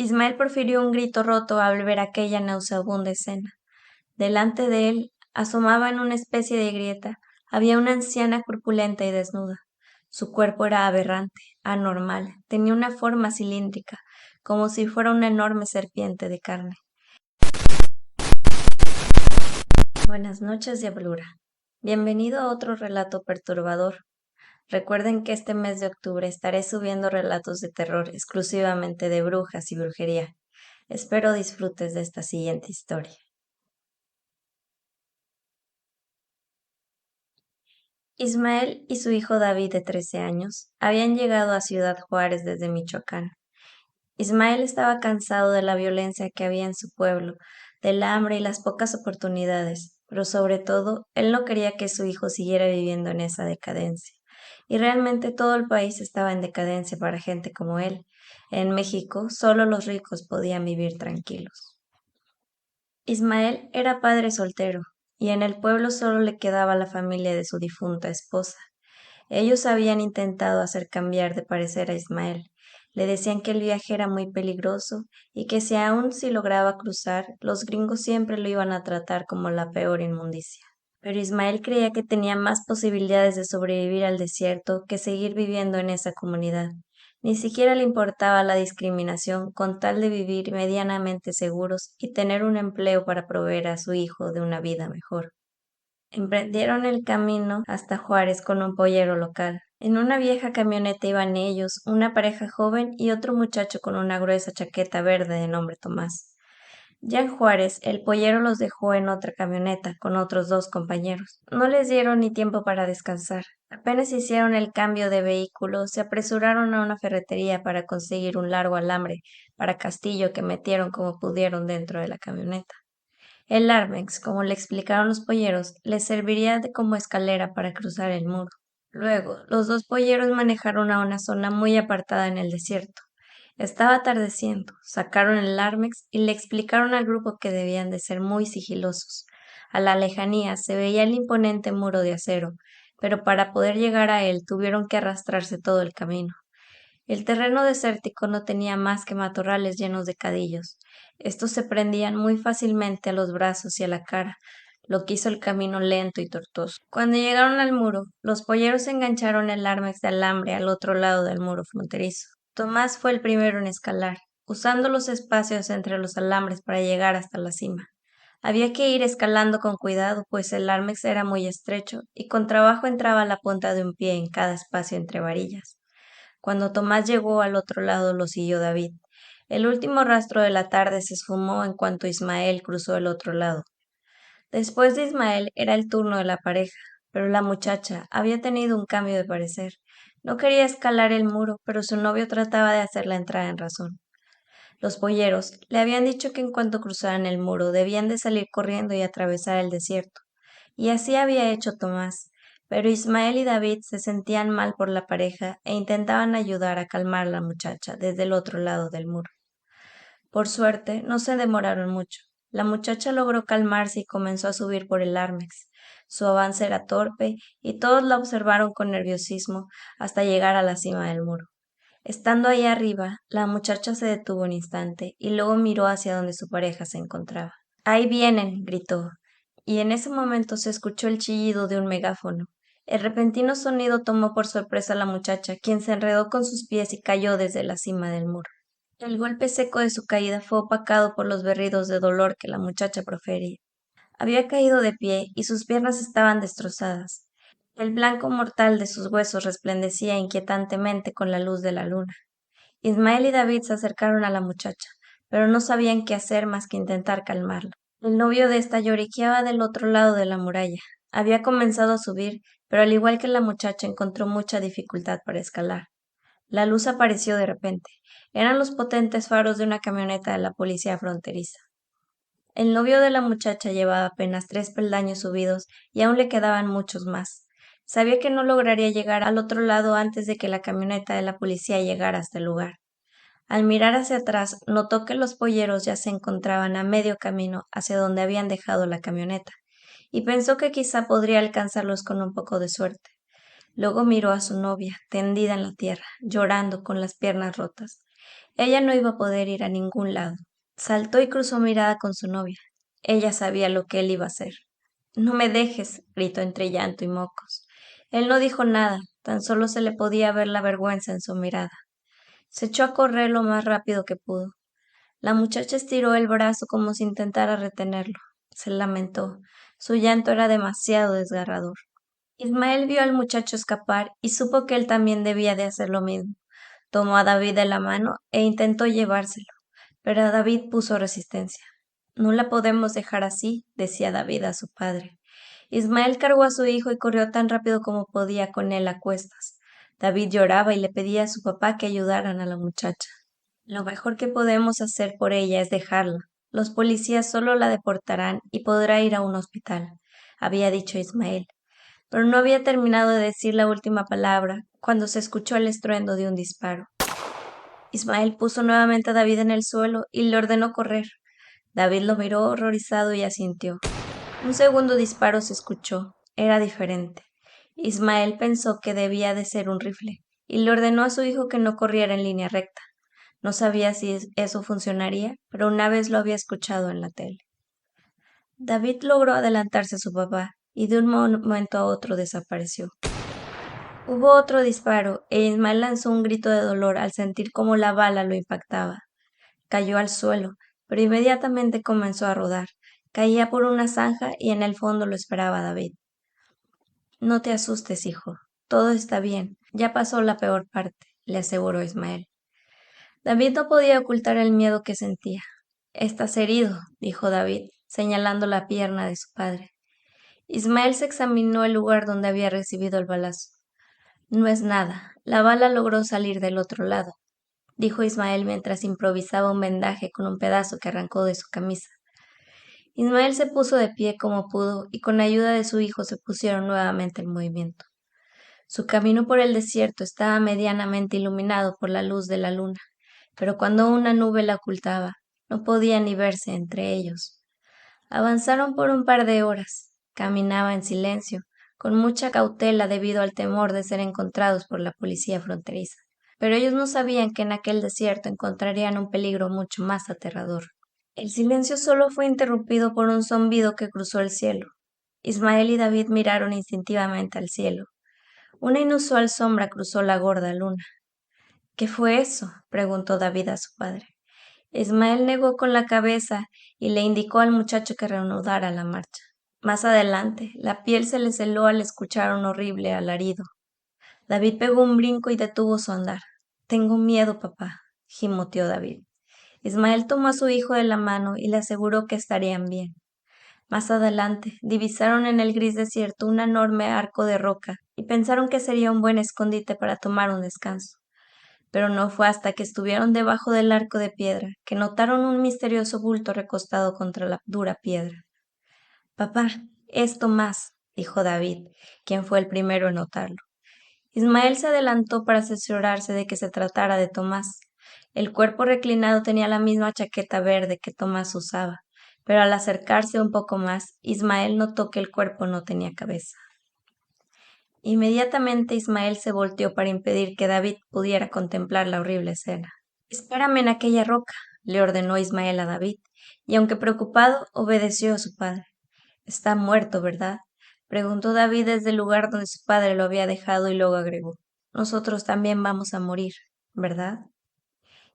Ismael profirió un grito roto al ver aquella nauseabunda escena. Delante de él, asomaba en una especie de grieta, había una anciana corpulenta y desnuda. Su cuerpo era aberrante, anormal, tenía una forma cilíndrica, como si fuera una enorme serpiente de carne. Buenas noches, diablura. Bienvenido a otro relato perturbador. Recuerden que este mes de octubre estaré subiendo relatos de terror exclusivamente de brujas y brujería. Espero disfrutes de esta siguiente historia. Ismael y su hijo David, de 13 años, habían llegado a Ciudad Juárez desde Michoacán. Ismael estaba cansado de la violencia que había en su pueblo, del hambre y las pocas oportunidades, pero sobre todo, él no quería que su hijo siguiera viviendo en esa decadencia. Y realmente todo el país estaba en decadencia para gente como él. En México, solo los ricos podían vivir tranquilos. Ismael era padre soltero, y en el pueblo solo le quedaba la familia de su difunta esposa. Ellos habían intentado hacer cambiar de parecer a Ismael. Le decían que el viaje era muy peligroso y que si lograba cruzar, los gringos siempre lo iban a tratar como la peor inmundicia. Pero Ismael creía que tenía más posibilidades de sobrevivir al desierto que seguir viviendo en esa comunidad. Ni siquiera le importaba la discriminación con tal de vivir medianamente seguros y tener un empleo para proveer a su hijo de una vida mejor. Emprendieron el camino hasta Juárez con un pollero local. En una vieja camioneta iban ellos, una pareja joven y otro muchacho con una gruesa chaqueta verde de nombre Tomás. Ya en Juárez, el pollero los dejó en otra camioneta con otros dos compañeros. No les dieron ni tiempo para descansar. Apenas hicieron el cambio de vehículo, se apresuraron a una ferretería para conseguir un largo alambre para castillo que metieron como pudieron dentro de la camioneta. El Armex, como le explicaron los polleros, les serviría como escalera para cruzar el muro. Luego, los dos polleros manejaron a una zona muy apartada en el desierto. Estaba atardeciendo, sacaron el Armex y le explicaron al grupo que debían de ser muy sigilosos. A la lejanía se veía el imponente muro de acero, pero para poder llegar a él tuvieron que arrastrarse todo el camino. El terreno desértico no tenía más que matorrales llenos de cadillos. Estos se prendían muy fácilmente a los brazos y a la cara, lo que hizo el camino lento y tortuoso. Cuando llegaron al muro, los polleros engancharon el ármex de alambre al otro lado del muro fronterizo. Tomás fue el primero en escalar, usando los espacios entre los alambres para llegar hasta la cima. Había que ir escalando con cuidado, pues el ármex era muy estrecho y con trabajo entraba la punta de un pie en cada espacio entre varillas. Cuando Tomás llegó al otro lado lo siguió David. El último rastro de la tarde se esfumó en cuanto Ismael cruzó el otro lado. Después de Ismael era el turno de la pareja, pero la muchacha había tenido un cambio de parecer. No quería escalar el muro, pero su novio trataba de hacerla entrar en razón. Los polleros le habían dicho que en cuanto cruzaran el muro debían de salir corriendo y atravesar el desierto. Y así había hecho Tomás, pero Ismael y David se sentían mal por la pareja e intentaban ayudar a calmar a la muchacha desde el otro lado del muro. Por suerte, no se demoraron mucho. La muchacha logró calmarse y comenzó a subir por el Armex. Su avance era torpe y todos la observaron con nerviosismo hasta llegar a la cima del muro. Estando ahí arriba, la muchacha se detuvo un instante y luego miró hacia donde su pareja se encontraba. Ahí vienen, gritó, y en ese momento se escuchó el chillido de un megáfono. El repentino sonido tomó por sorpresa a la muchacha, quien se enredó con sus pies y cayó desde la cima del muro. El golpe seco de su caída fue opacado por los berridos de dolor que la muchacha profería. Había caído de pie y sus piernas estaban destrozadas. El blanco mortal de sus huesos resplandecía inquietantemente con la luz de la luna. Ismael y David se acercaron a la muchacha, pero no sabían qué hacer más que intentar calmarla. El novio de esta lloriqueaba del otro lado de la muralla. Había comenzado a subir, pero al igual que la muchacha encontró mucha dificultad para escalar. La luz apareció de repente. Eran los potentes faros de una camioneta de la policía fronteriza. El novio de la muchacha llevaba apenas 3 peldaños subidos y aún le quedaban muchos más. Sabía que no lograría llegar al otro lado antes de que la camioneta de la policía llegara hasta el lugar. Al mirar hacia atrás, notó que los polleros ya se encontraban a medio camino hacia donde habían dejado la camioneta, y pensó que quizá podría alcanzarlos con un poco de suerte. Luego miró a su novia, tendida en la tierra, llorando con las piernas rotas. Ella no iba a poder ir a ningún lado. Saltó y cruzó mirada con su novia. Ella sabía lo que él iba a hacer. No me dejes, gritó entre llanto y mocos. Él no dijo nada, tan solo se le podía ver la vergüenza en su mirada. Se echó a correr lo más rápido que pudo. La muchacha estiró el brazo como si intentara retenerlo. Se lamentó. Su llanto era demasiado desgarrador. Ismael vio al muchacho escapar y supo que él también debía de hacer lo mismo. Tomó a David de la mano e intentó llevárselo, pero David puso resistencia. No la podemos dejar así, decía David a su padre. Ismael cargó a su hijo y corrió tan rápido como podía con él a cuestas. David lloraba y le pedía a su papá que ayudaran a la muchacha. Lo mejor que podemos hacer por ella es dejarla. Los policías solo la deportarán y podrá ir a un hospital, había dicho Ismael, pero no había terminado de decir la última palabra cuando se escuchó el estruendo de un disparo. Ismael puso nuevamente a David en el suelo y le ordenó correr. David lo miró horrorizado y asintió. Un segundo disparo se escuchó. Era diferente. Ismael pensó que debía de ser un rifle y le ordenó a su hijo que no corriera en línea recta. No sabía si eso funcionaría, pero una vez lo había escuchado en la tele. David logró adelantarse a su papá y de un momento a otro desapareció. Hubo otro disparo e Ismael lanzó un grito de dolor al sentir cómo la bala lo impactaba. Cayó al suelo, pero inmediatamente comenzó a rodar. Caía por una zanja y en el fondo lo esperaba David. No te asustes, hijo. Todo está bien. Ya pasó la peor parte, le aseguró Ismael. David no podía ocultar el miedo que sentía. Estás herido, dijo David, señalando la pierna de su padre. Ismael se examinó el lugar donde había recibido el balazo. No es nada. La bala logró salir del otro lado, dijo Ismael mientras improvisaba un vendaje con un pedazo que arrancó de su camisa. Ismael se puso de pie como pudo y con ayuda de su hijo se pusieron nuevamente en movimiento. Su camino por el desierto estaba medianamente iluminado por la luz de la luna, pero cuando una nube la ocultaba, no podía ni verse entre ellos. Avanzaron por un par de horas. Caminaba en silencio, con mucha cautela debido al temor de ser encontrados por la policía fronteriza. Pero ellos no sabían que en aquel desierto encontrarían un peligro mucho más aterrador. El silencio solo fue interrumpido por un zumbido que cruzó el cielo. Ismael y David miraron instintivamente al cielo. Una inusual sombra cruzó la gorda luna. ¿Qué fue eso? Preguntó David a su padre. Ismael negó con la cabeza y le indicó al muchacho que reanudara la marcha. Más adelante, la piel se le heló al escuchar un horrible alarido. David pegó un brinco y detuvo su andar. Tengo miedo, papá, gimoteó David. Ismael tomó a su hijo de la mano y le aseguró que estarían bien. Más adelante, divisaron en el gris desierto un enorme arco de roca y pensaron que sería un buen escondite para tomar un descanso. Pero no fue hasta que estuvieron debajo del arco de piedra que notaron un misterioso bulto recostado contra la dura piedra. Papá, es Tomás, dijo David, quien fue el primero en notarlo. Ismael se adelantó para cerciorarse de que se tratara de Tomás. El cuerpo reclinado tenía la misma chaqueta verde que Tomás usaba, pero al acercarse un poco más, Ismael notó que el cuerpo no tenía cabeza. Inmediatamente Ismael se volteó para impedir que David pudiera contemplar la horrible escena. Espérame en aquella roca, le ordenó Ismael a David, y aunque preocupado, obedeció a su padre. Está muerto, ¿verdad? Preguntó David desde el lugar donde su padre lo había dejado y luego agregó. Nosotros también vamos a morir, ¿verdad?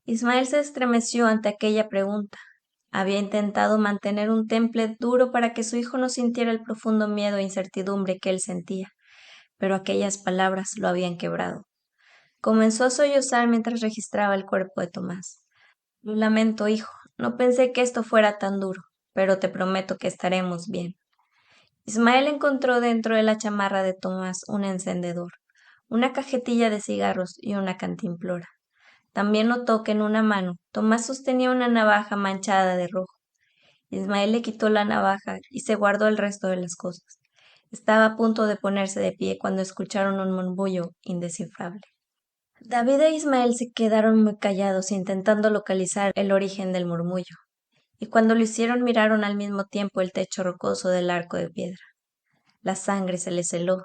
Ismael se estremeció ante aquella pregunta. Había intentado mantener un temple duro para que su hijo no sintiera el profundo miedo e incertidumbre que él sentía, pero aquellas palabras lo habían quebrado. Comenzó a sollozar mientras registraba el cuerpo de Tomás. Lo lamento, hijo, no pensé que esto fuera tan duro, pero te prometo que estaremos bien. Ismael encontró dentro de la chamarra de Tomás un encendedor, una cajetilla de cigarros y una cantimplora. También notó que en una mano Tomás sostenía una navaja manchada de rojo. Ismael le quitó la navaja y se guardó el resto de las cosas. Estaba a punto de ponerse de pie cuando escucharon un murmullo indescifrable. David e Ismael se quedaron muy callados intentando localizar el origen del murmullo, y cuando lo hicieron miraron al mismo tiempo el techo rocoso del arco de piedra. La sangre se les heló.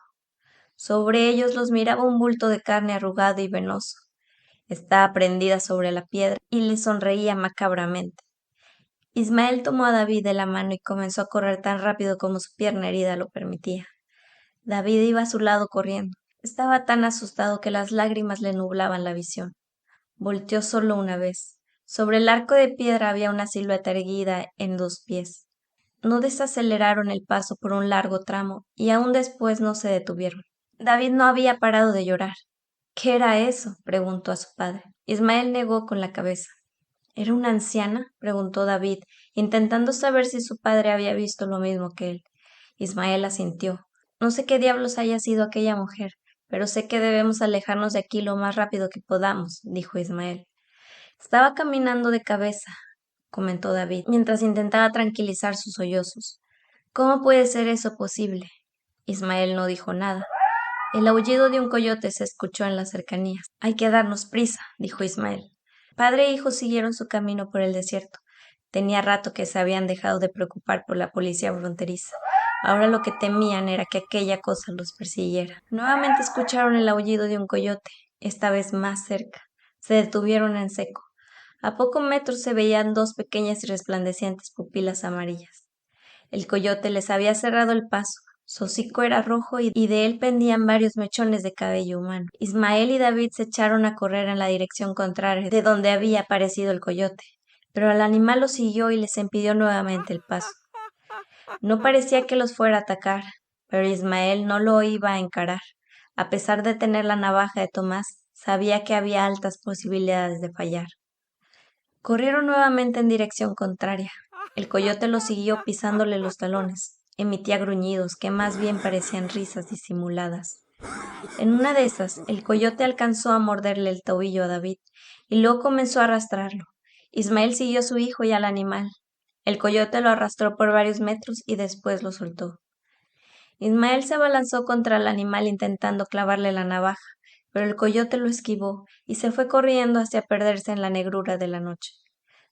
Sobre ellos los miraba un bulto de carne arrugado y venoso. Estaba prendida sobre la piedra y le sonreía macabramente. Ismael tomó a David de la mano y comenzó a correr tan rápido como su pierna herida lo permitía. David iba a su lado corriendo. Estaba tan asustado que las lágrimas le nublaban la visión. Volteó solo una vez. Sobre el arco de piedra había una silueta erguida en 2 pies. No desaceleraron el paso por un largo tramo y aún después no se detuvieron. David no había parado de llorar. ¿Qué era eso?, preguntó a su padre. Ismael negó con la cabeza. ¿Era una anciana?, preguntó David, intentando saber si su padre había visto lo mismo que él. Ismael asintió. No sé qué diablos haya sido aquella mujer, pero sé que debemos alejarnos de aquí lo más rápido que podamos, dijo Ismael. Estaba caminando de cabeza, comentó David, mientras intentaba tranquilizar sus sollozos. ¿Cómo puede ser eso posible? Ismael no dijo nada. El aullido de un coyote se escuchó en las cercanías. Hay que darnos prisa, dijo Ismael. Padre e hijo siguieron su camino por el desierto. Tenía rato que se habían dejado de preocupar por la policía fronteriza. Ahora lo que temían era que aquella cosa los persiguiera. Nuevamente escucharon el aullido de un coyote, esta vez más cerca. Se detuvieron en seco. A pocos metros se veían 2 pequeñas y resplandecientes pupilas amarillas. El coyote les había cerrado el paso. Su hocico era rojo y de él pendían varios mechones de cabello humano. Ismael y David se echaron a correr en la dirección contraria de donde había aparecido el coyote, pero el animal los siguió y les impidió nuevamente el paso. No parecía que los fuera a atacar, pero Ismael no lo iba a encarar. A pesar de tener la navaja de Tomás, sabía que había altas posibilidades de fallar. Corrieron nuevamente en dirección contraria. El coyote los siguió pisándole los talones. Emitía gruñidos que más bien parecían risas disimuladas. En una de esas, el coyote alcanzó a morderle el tobillo a David y luego comenzó a arrastrarlo. Ismael siguió a su hijo y al animal. El coyote lo arrastró por varios metros y después lo soltó. Ismael se abalanzó contra el animal intentando clavarle la navaja, pero el coyote lo esquivó y se fue corriendo hacia perderse en la negrura de la noche.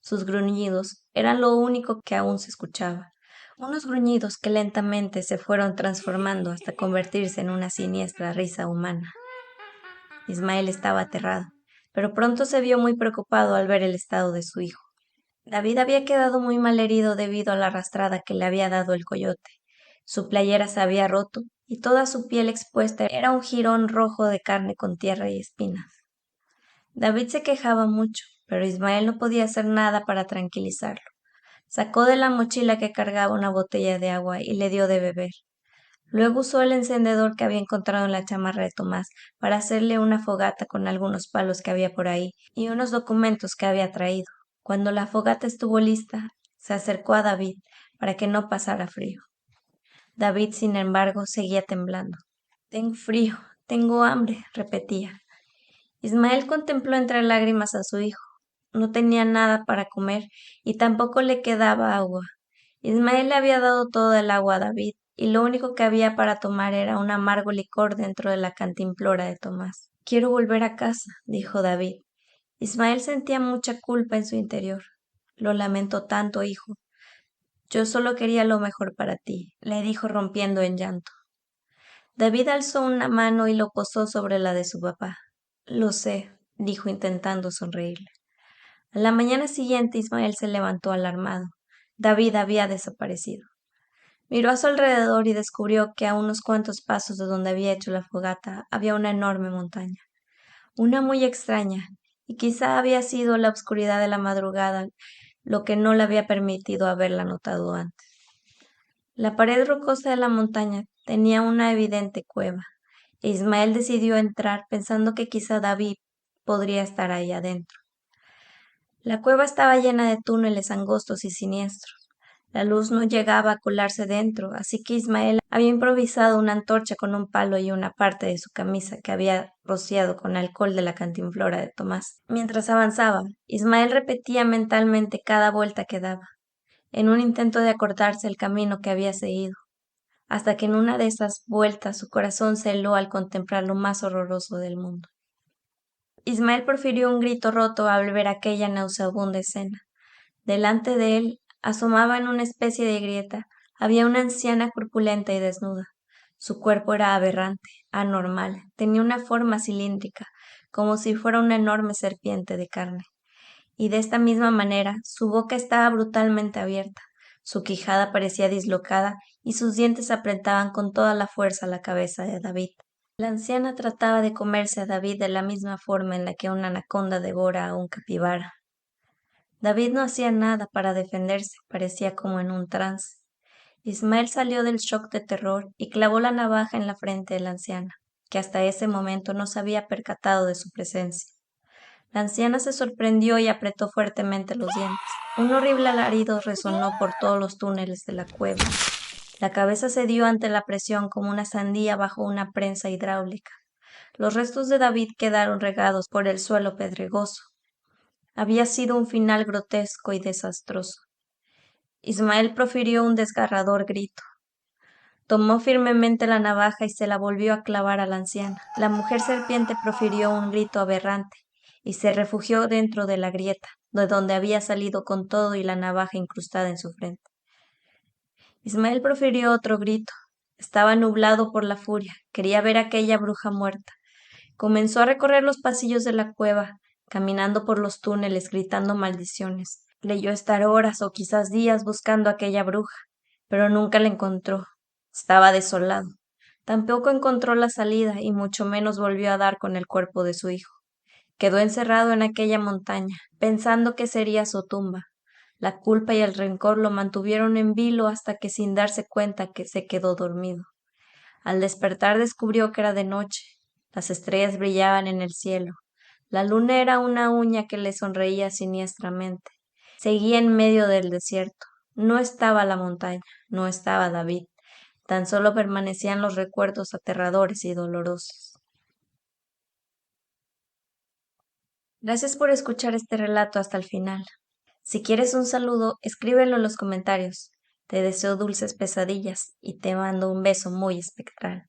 Sus gruñidos eran lo único que aún se escuchaba, unos gruñidos que lentamente se fueron transformando hasta convertirse en una siniestra risa humana. Ismael estaba aterrado, pero pronto se vio muy preocupado al ver el estado de su hijo. David había quedado muy mal herido debido a la arrastrada que le había dado el coyote. Su playera se había roto y toda su piel expuesta era un jirón rojo de carne con tierra y espinas. David se quejaba mucho, pero Ismael no podía hacer nada para tranquilizarlo. Sacó de la mochila que cargaba una botella de agua y le dio de beber. Luego usó el encendedor que había encontrado en la chamarra de Tomás para hacerle una fogata con algunos palos que había por ahí y unos documentos que había traído. Cuando la fogata estuvo lista, se acercó a David para que no pasara frío. David, sin embargo, seguía temblando. Tengo frío, tengo hambre, repetía. Ismael contempló entre lágrimas a su hijo. No tenía nada para comer y tampoco le quedaba agua. Ismael le había dado todo el agua a David y lo único que había para tomar era un amargo licor dentro de la cantimplora de Tomás. Quiero volver a casa, dijo David. Ismael sentía mucha culpa en su interior. Lo lamento tanto, hijo. Yo solo quería lo mejor para ti, le dijo rompiendo en llanto. David alzó una mano y lo posó sobre la de su papá. Lo sé, dijo intentando sonreírle. A la mañana siguiente Ismael se levantó alarmado. David había desaparecido. Miró a su alrededor y descubrió que a unos cuantos pasos de donde había hecho la fogata había una enorme montaña, una muy extraña, y quizá había sido la oscuridad de la madrugada lo que no le había permitido haberla notado antes. La pared rocosa de la montaña tenía una evidente cueva, e Ismael decidió entrar pensando que quizá David podría estar ahí adentro. La cueva estaba llena de túneles angostos y siniestros. La luz no llegaba a colarse dentro, así que Ismael había improvisado una antorcha con un palo y una parte de su camisa que había rociado con alcohol de la cantimplora de Tomás. Mientras avanzaba, Ismael repetía mentalmente cada vuelta que daba, en un intento de acortarse el camino que había seguido, hasta que en una de esas vueltas su corazón se heló al contemplar lo más horroroso del mundo. Ismael profirió un grito roto al ver aquella nauseabunda escena. Delante de él, asomaba en una especie de grieta, había una anciana corpulenta y desnuda. Su cuerpo era aberrante, anormal, tenía una forma cilíndrica, como si fuera una enorme serpiente de carne. Y de esta misma manera su boca estaba brutalmente abierta, su quijada parecía dislocada y sus dientes apretaban con toda la fuerza la cabeza de David. La anciana trataba de comerse a David de la misma forma en la que una anaconda devora a un capibara. David no hacía nada para defenderse, parecía como en un trance. Ismael salió del shock de terror y clavó la navaja en la frente de la anciana, que hasta ese momento no se había percatado de su presencia. La anciana se sorprendió y apretó fuertemente los dientes. Un horrible alarido resonó por todos los túneles de la cueva. La cabeza cedió ante la presión como una sandía bajo una prensa hidráulica. Los restos de David quedaron regados por el suelo pedregoso. Había sido un final grotesco y desastroso. Ismael profirió un desgarrador grito. Tomó firmemente la navaja y se la volvió a clavar a la anciana. La mujer serpiente profirió un grito aberrante y se refugió dentro de la grieta, de donde había salido con todo y la navaja incrustada en su frente. Ismael profirió otro grito. Estaba nublado por la furia. Quería ver a aquella bruja muerta. Comenzó a recorrer los pasillos de la cueva, caminando por los túneles, gritando maldiciones. Leyó estar horas o quizás días buscando a aquella bruja, pero nunca la encontró. Estaba desolado. Tampoco encontró la salida y mucho menos volvió a dar con el cuerpo de su hijo. Quedó encerrado en aquella montaña, pensando que sería su tumba. La culpa y el rencor lo mantuvieron en vilo hasta que sin darse cuenta que se quedó dormido. Al despertar descubrió que era de noche. Las estrellas brillaban en el cielo. La luna era una uña que le sonreía siniestramente. Seguía en medio del desierto. No estaba la montaña, no estaba David. Tan solo permanecían los recuerdos aterradores y dolorosos. Gracias por escuchar este relato hasta el final. Si quieres un saludo, escríbelo en los comentarios. Te deseo dulces pesadillas y te mando un beso muy espectral.